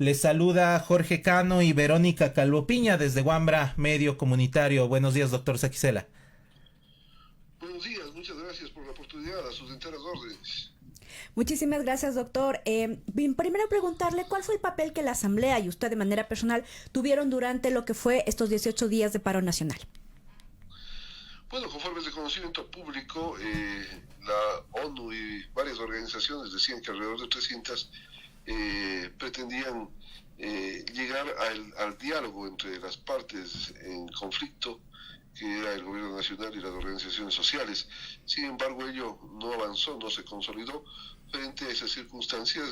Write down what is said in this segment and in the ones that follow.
Les saluda Jorge Cano y Verónica Calvopiña desde Wambra Medio Comunitario. Buenos días, doctor Saquicela. Buenos días, muchas gracias por la oportunidad, a sus enteras órdenes. Muchísimas gracias, doctor. Primero preguntarle cuál fue el papel que la Asamblea y usted de manera personal tuvieron durante lo que fue estos 18 días de paro nacional. Bueno, conforme es de conocimiento público, la ONU y varias organizaciones decían que alrededor de 300 pretendían llegar al diálogo entre las partes en conflicto, que era el gobierno nacional y las organizaciones sociales. Sin embargo, ello no avanzó, no se consolidó. Frente a esas circunstancias,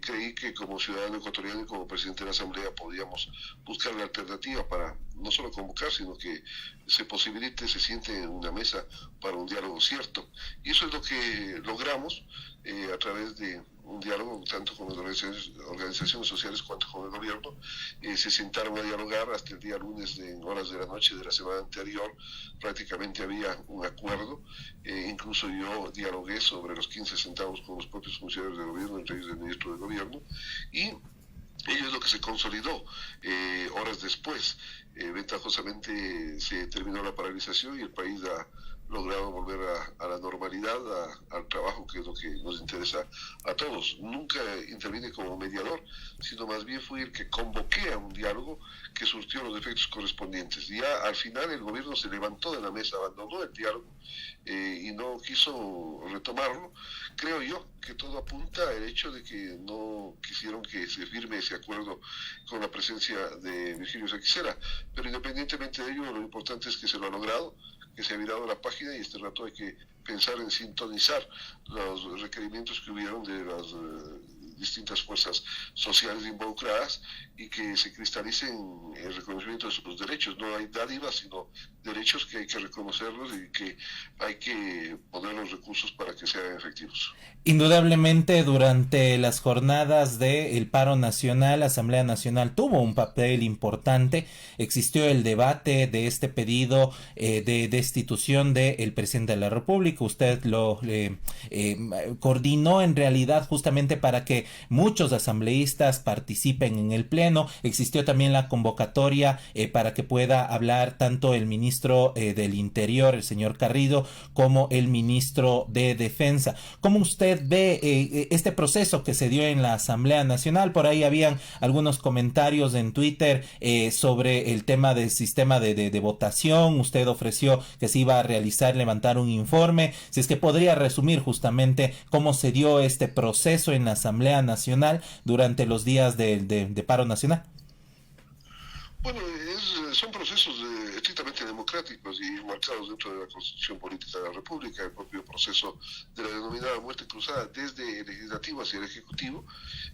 creí que como ciudadano ecuatoriano y como presidente de la Asamblea podíamos buscar la alternativa para no solo convocar, sino que se posibilite, se siente en una mesa para un diálogo cierto. Y eso es lo que logramos a través de un diálogo tanto con las organizaciones sociales cuanto con el gobierno. Se sentaron a dialogar hasta el día lunes en horas de la noche de la semana anterior. Prácticamente había un acuerdo. Incluso yo dialogué sobre los 15 centavos con los propios funcionarios del gobierno, entre ellos el ministro del gobierno, y ello es lo que se consolidó horas después. Ventajosamente se terminó la paralización y el país ha logrado volver a la normalidad, al trabajo, que es lo que nos interesa a todos. Nunca intervine como mediador, sino más bien fui el que convoqué a un diálogo que surtió los efectos correspondientes. Y ya al final el gobierno se levantó de la mesa, abandonó el diálogo y no quiso retomarlo. Creo yo que todo apunta al hecho de que no quisieron que se firme ese acuerdo con la presencia de Virgilio Saquicela, pero independientemente de ello, lo importante es que se lo ha logrado, que se ha virado la página, y este rato hay que pensar en sintonizar los requerimientos que hubieron de las distintas fuerzas sociales involucradas y que se cristalicen el reconocimiento de sus derechos. No hay dádivas, sino derechos que hay que reconocerlos y que hay que poner los recursos para que sean efectivos. Indudablemente, durante las jornadas del paro nacional, la Asamblea Nacional tuvo un papel importante. Existió el debate de este pedido de destitución del presidente de la República. Usted lo coordinó en realidad justamente para que muchos asambleístas participen en el pleno. Existió también la convocatoria para que pueda hablar tanto el ministro del Interior, el señor Carrido, como el ministro de Defensa. ¿Cómo usted ve este proceso que se dio en la Asamblea Nacional? Por ahí habían algunos comentarios en Twitter sobre el tema del sistema de votación. Usted ofreció que se iba a realizar, levantar un informe. Si es que podría resumir justamente cómo se dio este proceso en la Asamblea Nacional durante los días de paro nacional. Bueno, son procesos estrictamente democráticos y marcados dentro de la Constitución Política de la República, el propio proceso de la denominada muerte cruzada desde el Legislativo hacia el Ejecutivo,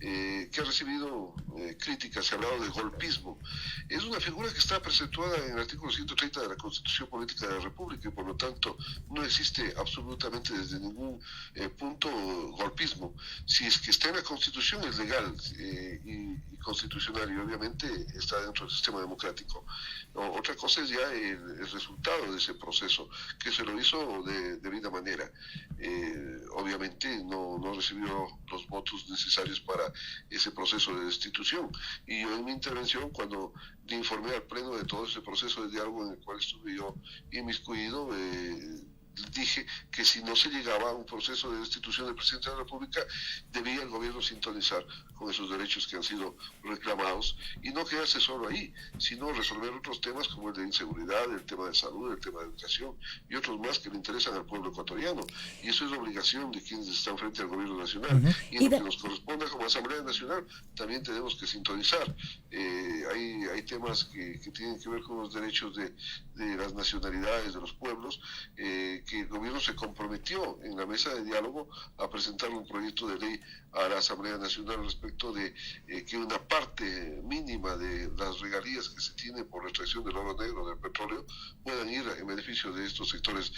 que ha recibido críticas. Se ha hablado de golpismo. Es una figura que está preceptuada en el artículo 130 de la Constitución Política de la República y por lo tanto no existe absolutamente desde ningún punto golpismo. Si es que está en la Constitución es legal y constitucional y obviamente está dentro del sistema democrático. Otra cosa es ya el resultado de ese proceso, que se lo hizo de debida manera. Obviamente no recibió los votos necesarios para ese proceso de destitución. Y yo en mi intervención, cuando le informé al Pleno de todo ese proceso de diálogo en el cual estuve yo inmiscuido, dije que si no se llegaba a un proceso de destitución del presidente de la República, debía el gobierno sintonizar con esos derechos que han sido reclamados y no quedarse solo ahí, sino resolver otros temas como el de inseguridad, el tema de salud, el tema de educación y otros más que le interesan al pueblo ecuatoriano. Y eso es la obligación de quienes están frente al gobierno nacional. Y en lo que nos corresponda como Asamblea Nacional, también tenemos que sintonizar. Hay temas que tienen que ver con los derechos de las nacionalidades, de los pueblos, que el gobierno se comprometió en la mesa de diálogo a presentar un proyecto de ley a la Asamblea Nacional respecto de que una parte mínima de las regalías que se tiene por la extracción del oro negro, del petróleo, puedan ir en beneficio de estos sectores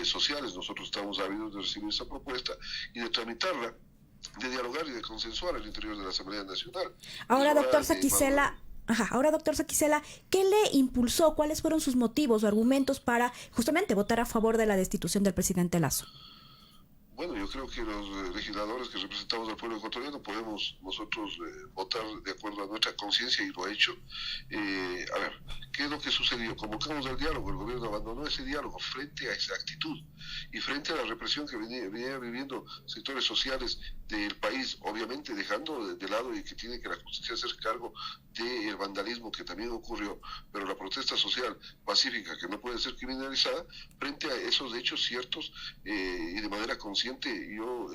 sociales. Nosotros estamos ávidos de recibir esa propuesta y de tramitarla, de dialogar y de consensuar al interior de la Asamblea Nacional. Ahora, doctor Saquicela, ¿qué le impulsó? ¿Cuáles fueron sus motivos o argumentos para justamente votar a favor de la destitución del presidente Lasso? Bueno, yo creo que los legisladores que representamos al pueblo ecuatoriano podemos nosotros votar de acuerdo a nuestra conciencia y lo ha hecho. A ver, ¿qué es lo que sucedió? Convocamos al diálogo, el gobierno abandonó ese diálogo frente a esa actitud y frente a la represión que venía viviendo sectores sociales del país, obviamente dejando de lado y que tiene que la justicia hacerse cargo del vandalismo que también ocurrió, pero la protesta social pacífica que no puede ser criminalizada frente a esos hechos ciertos y de manera consciente yo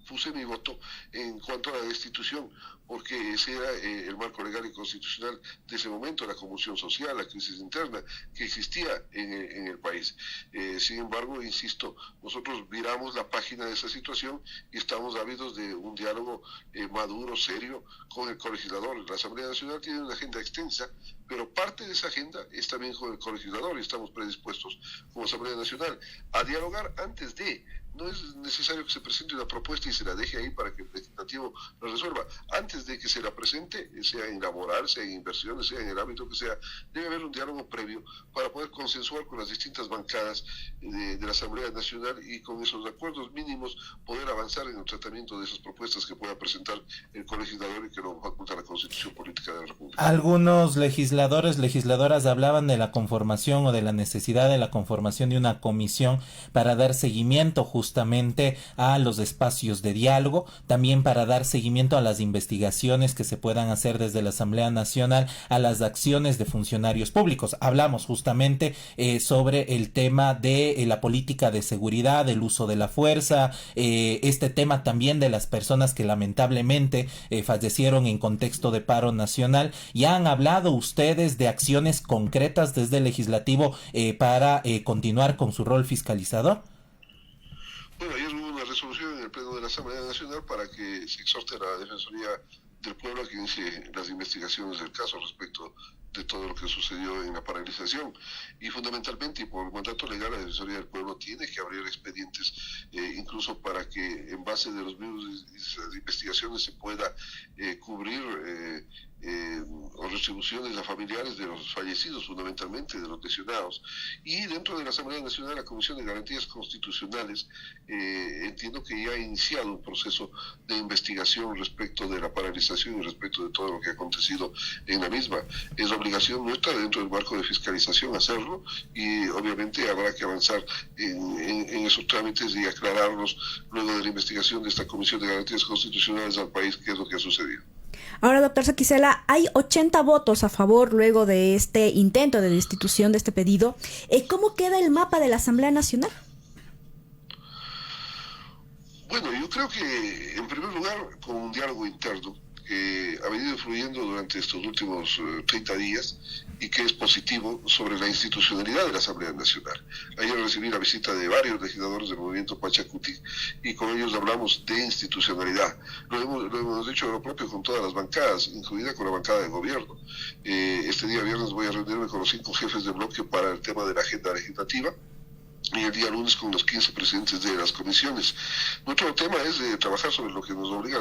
puse mi voto en cuanto a la destitución, porque ese era el marco legal y constitucional de ese momento, la convulsión social, la crisis interna que existía en el país. Sin embargo, insisto, nosotros viramos la página de esa situación y estamos ávidos de un diálogo maduro, serio, con el colegislador. La Asamblea Nacional tiene una agenda extensa, pero parte de esa agenda es también con el colegislador y estamos predispuestos como Asamblea Nacional a dialogar antes de. No es necesario que se presente una propuesta y se la deje ahí para que el legislativo la resuelva. Antes de que se la presente, sea en laboral, sea en inversiones, sea en el ámbito que sea, debe haber un diálogo previo para poder consensuar con las distintas bancadas de la Asamblea Nacional y con esos acuerdos mínimos poder avanzar en el tratamiento de esas propuestas que pueda presentar el colegislador y que lo faculta la Constitución Política de la República. Algunos legisladores, legisladoras hablaban de la conformación o de la necesidad de la conformación de una comisión para dar seguimiento justamente a los espacios de diálogo, también para dar seguimiento a las investigaciones que se puedan hacer desde la Asamblea Nacional a las acciones de funcionarios públicos. Hablamos justamente sobre el tema de la política de seguridad, el uso de la fuerza, este tema también de las personas que lamentablemente fallecieron en contexto de paro nacional. ¿Ya han hablado ustedes de acciones concretas desde el legislativo para continuar con su rol fiscalizador? Bueno, ayer hubo una resolución en el Pleno de la Asamblea Nacional para que se exhorte a la Defensoría del Pueblo a que inicie las investigaciones del caso respecto de todo lo que sucedió en la paralización. Y fundamentalmente, y por mandato legal, la Defensoría del Pueblo tiene que abrir expedientes, incluso para que en base de los mismos investigaciones se pueda cubrir o retribuciones a familiares de los fallecidos, fundamentalmente de los lesionados. Y dentro de la Asamblea Nacional, la Comisión de Garantías Constitucionales, entiendo que ya ha iniciado un proceso de investigación respecto de la paralización y respecto de todo lo que ha acontecido en la misma. Es obligación nuestra dentro del marco de fiscalización hacerlo y obviamente habrá que avanzar en esos trámites y aclararlos luego de la investigación de esta Comisión de Garantías Constitucionales al país qué es lo que ha sucedido. Ahora, doctor Saquicela, hay 80 votos a favor luego de este intento de destitución de este pedido. ¿Cómo queda el mapa de la Asamblea Nacional? Bueno, yo creo que en primer lugar con un diálogo interno que ha venido fluyendo durante estos últimos 30 días y que es positivo sobre la institucionalidad de la Asamblea Nacional. Ayer recibí la visita de varios legisladores del movimiento Pachacuti y con ellos hablamos de institucionalidad. Lo hemos dicho lo propio con todas las bancadas, incluida con la bancada de gobierno. Este día viernes voy a reunirme con los 5 jefes de bloque para el tema de la agenda legislativa y el día lunes con los 15 presidentes de las comisiones. Nuestro tema es trabajar sobre lo que nos obliga,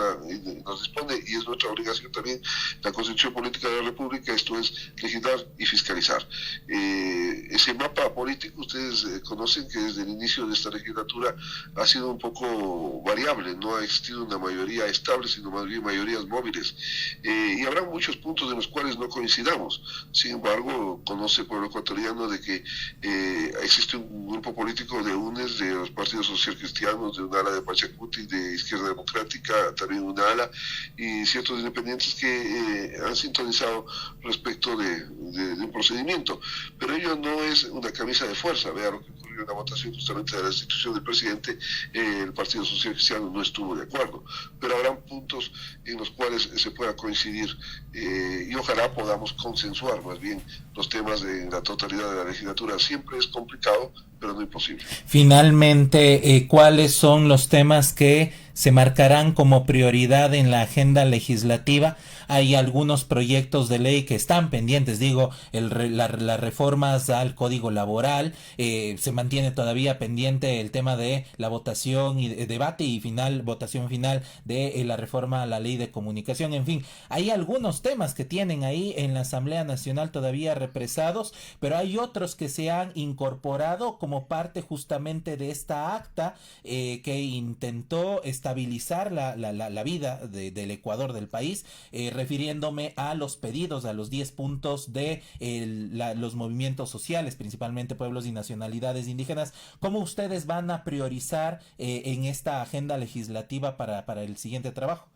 nos dispone y es nuestra obligación también la Constitución Política de la República, esto es legislar y fiscalizar. Ese mapa político ustedes conocen que desde el inicio de esta legislatura ha sido un poco variable, no ha existido una mayoría estable, sino más bien mayorías móviles. Y habrá muchos puntos en los cuales no coincidamos. Sin embargo, conoce el pueblo ecuatoriano de que existe un grupo político de UNES, de los partidos social cristianos, de un ala de Pachacuti, de Izquierda Democrática, también un ala, y ciertos independientes que han sintonizado respecto de un procedimiento. Pero ello no es una camisa de fuerza. Vea lo que ocurrió en la votación justamente de la destitución del presidente, el Partido Social Cristiano no estuvo de acuerdo. Pero habrán puntos en los cuales se pueda coincidir y ojalá podamos consensuar más bien los temas de la totalidad de la legislatura. Siempre es complicado, pero no imposible. Finalmente, ¿cuáles son los temas que se marcarán como prioridad en la agenda legislativa? Hay algunos proyectos de ley que están pendientes, digo, las reformas al Código Laboral, se mantiene todavía pendiente el tema de la votación y debate y votación final de la reforma a la Ley de Comunicación. En fin, hay algunos temas que tienen ahí en la Asamblea Nacional todavía represados, pero hay otros que se han incorporado como como parte justamente de esta acta que intentó estabilizar la vida del Ecuador, del país, refiriéndome a los pedidos, a los 10 puntos de los movimientos sociales, principalmente pueblos y nacionalidades indígenas. ¿Cómo ustedes van a priorizar en esta agenda legislativa para el siguiente trabajo?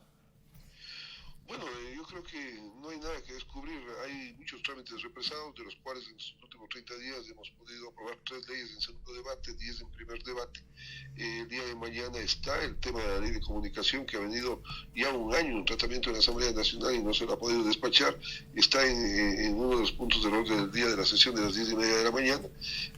Bueno, yo creo que no hay nada que descubrir. Hay muchos trámites represados, de los cuales en los últimos 30 días hemos podido aprobar 3 leyes en segundo debate, 10 en primer debate. El día de mañana está el tema de la ley de comunicación, que ha venido ya un año en tratamiento en la Asamblea Nacional y no se la ha podido despachar. Está en uno de los puntos del orden del día de la sesión de las 10:30 de la mañana.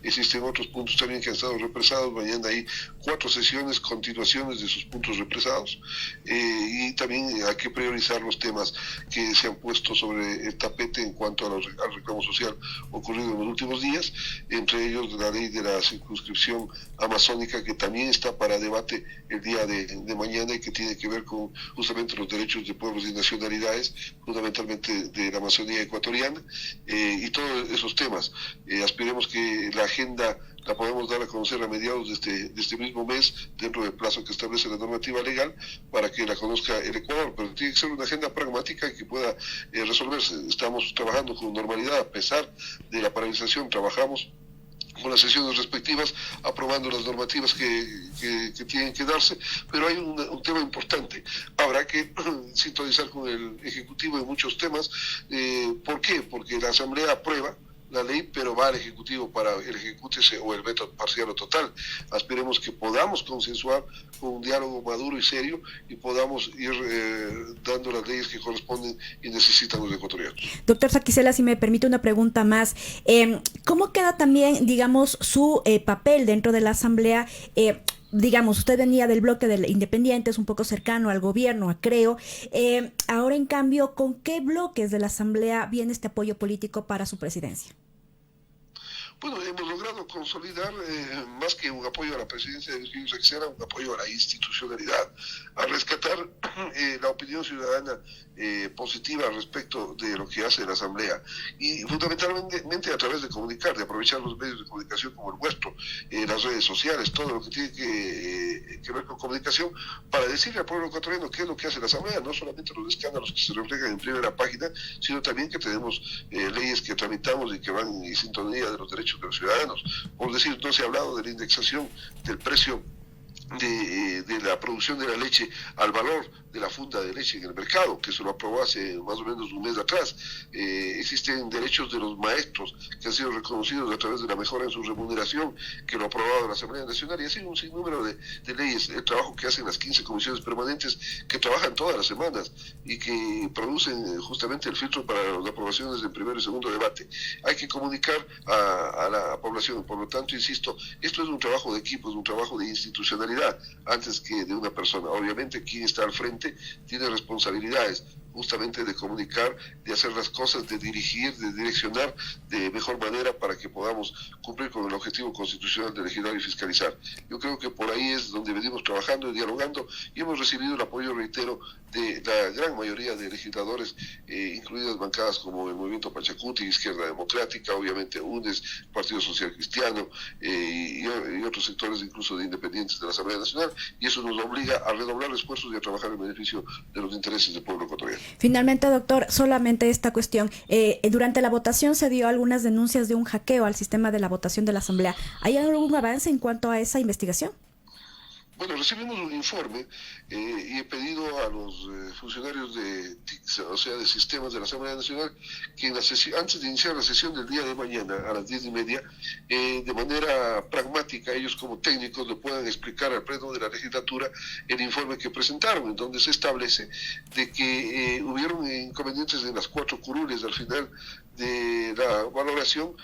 Existen otros puntos también que han estado represados. Mañana hay 4 sesiones, continuaciones de sus puntos represados. Y también hay que priorizar los temas que se han puesto sobre el tapete en cuanto al reclamo social ocurrido en los últimos días, entre ellos la ley de la circunscripción amazónica, que también está para debate el día de mañana y que tiene que ver con justamente los derechos de pueblos y nacionalidades, fundamentalmente de la Amazonía ecuatoriana, y todos esos temas. Aspiremos que la agenda la podemos dar a conocer a mediados de este mismo mes, dentro del plazo que establece la normativa legal, para que la conozca el Ecuador, pero tiene que ser una agenda pragmática que pueda resolverse. Estamos trabajando con normalidad, a pesar de la paralización, trabajamos con las sesiones respectivas, aprobando las normativas que tienen que darse, pero hay un tema importante. Habrá que sintonizar con el Ejecutivo en muchos temas. ¿Por qué? Porque la Asamblea aprueba la ley, pero va al Ejecutivo para el ejecútese o el veto parcial o total. Aspiremos que podamos consensuar con un diálogo maduro y serio y podamos ir dando las leyes que corresponden y necesitan los ecuatorianos. Doctor Saquicela, si me permite una pregunta más, ¿cómo queda también, digamos, su papel dentro de la Asamblea? Digamos, usted venía del bloque de independientes, un poco cercano al gobierno, creo. Ahora, en cambio, ¿con qué bloques de la Asamblea viene este apoyo político para su presidencia? Bueno, hemos logrado consolidar, más que un apoyo a la presidencia de Virgilio Saquicela, un apoyo a la institucionalidad, a rescatar la opinión ciudadana positiva respecto de lo que hace la Asamblea, y fundamentalmente a través de comunicar, de aprovechar los medios de comunicación como el vuestro, las redes sociales, todo lo que tiene que ver con comunicación, para decirle al pueblo ecuatoriano qué es lo que hace la Asamblea, no solamente los escándalos que se reflejan en primera página, sino también que tenemos leyes que tramitamos y que van en sintonía de los derechos de los ciudadanos. Por decir, no se ha hablado de la indexación del precio de la producción de la leche al valor de la funda de leche en el mercado, que se lo aprobó hace más o menos un mes atrás. Existen derechos de los maestros que han sido reconocidos a través de la mejora en su remuneración, que lo ha aprobado la Asamblea Nacional, y así un sinnúmero de leyes. El trabajo que hacen las 15 comisiones permanentes, que trabajan todas las semanas y que producen justamente el filtro para las aprobaciones del primer y segundo debate. Hay que comunicar a la población. Por lo tanto, insisto, esto es un trabajo de equipo, es un trabajo de institucionalidad antes que de una persona. Obviamente, quien está al frente tiene responsabilidades, justamente de comunicar, de hacer las cosas, de dirigir, de direccionar de mejor manera para que podamos cumplir con el objetivo constitucional de legislar y fiscalizar. Yo creo que por ahí es donde venimos trabajando y dialogando, y hemos recibido el apoyo, reitero, de la gran mayoría de legisladores, incluidas bancadas como el Movimiento Pachacuti, Izquierda Democrática, obviamente UNES, Partido Social Cristiano, y otros sectores incluso de independientes de la Asamblea Nacional, y eso nos obliga a redoblar esfuerzos y a trabajar en beneficio de los intereses del pueblo ecuatoriano. Finalmente, doctor, solamente esta cuestión. Durante la votación se dio algunas denuncias de un hackeo al sistema de la votación de la Asamblea. ¿Hay algún avance en cuanto a esa investigación? Bueno, recibimos un informe y he pedido a los funcionarios de TICS, o sea, de sistemas de la Asamblea Nacional, que antes de iniciar la sesión del día de mañana a las 10:30, de manera pragmática, ellos como técnicos le puedan explicar al pleno de la legislatura el informe que presentaron, en donde se establece de que hubieron inconvenientes en las 4 curules al final de la valoración,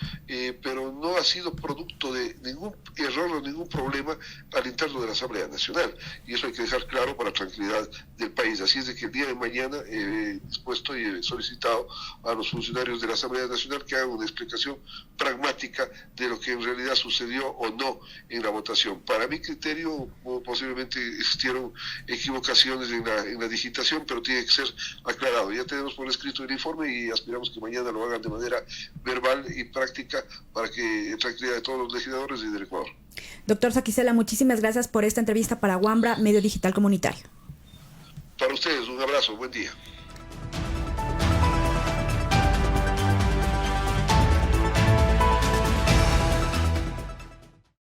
pero no ha sido producto de ningún error o ningún problema al interno de la Asamblea Nacional, y eso hay que dejar claro para la tranquilidad del país. Así es de que el día de mañana he dispuesto y he solicitado a los funcionarios de la Asamblea Nacional que hagan una explicación pragmática de lo que en realidad sucedió o no en la votación. Para mi criterio, posiblemente existieron equivocaciones en la digitación, pero tiene que ser aclarado. Ya tenemos por escrito el informe y aspiramos que mañana lo hagan de manera verbal y práctica para que tranquilidad de todos los legisladores y del Ecuador. Doctor Saquicela, muchísimas gracias por esta entrevista para Wambra, Medio Digital Comunitario. Para ustedes, un abrazo, buen día.